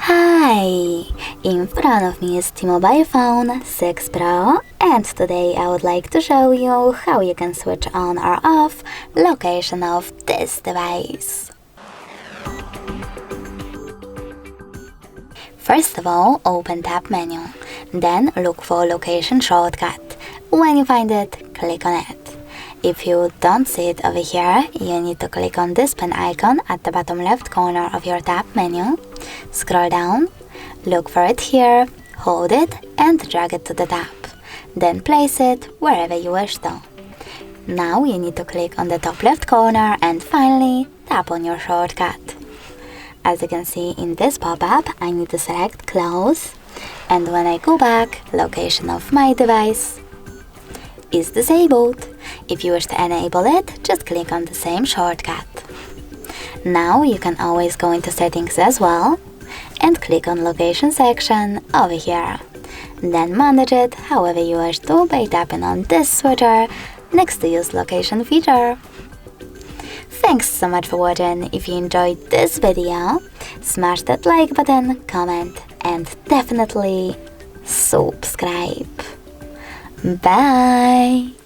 Hi! In front of me is T-Mobile phone 6 Pro, and today I would like to show you how you can switch on or off location of this device. First of all, open Tab menu, then look for location shortcut. When you find it, click on it. If you don't see it over here, you need to click on this pen icon at the bottom left corner of your tab menu. Scroll down, look for it here, hold it and drag it to the tab. Then place it wherever you wish to. Now you need to click on the top left corner and finally tap on your shortcut. As you can see in this pop-up, I need to select Close, and when I go back, location of my device is disabled. If you wish to enable it, just click on the same shortcut. Now you can always go into settings as well and click on location section over here. Then manage it however you wish to by tapping on this switcher next to use location feature. Thanks so much for watching. If you enjoyed this video, smash that like button, comment and definitely subscribe. Bye!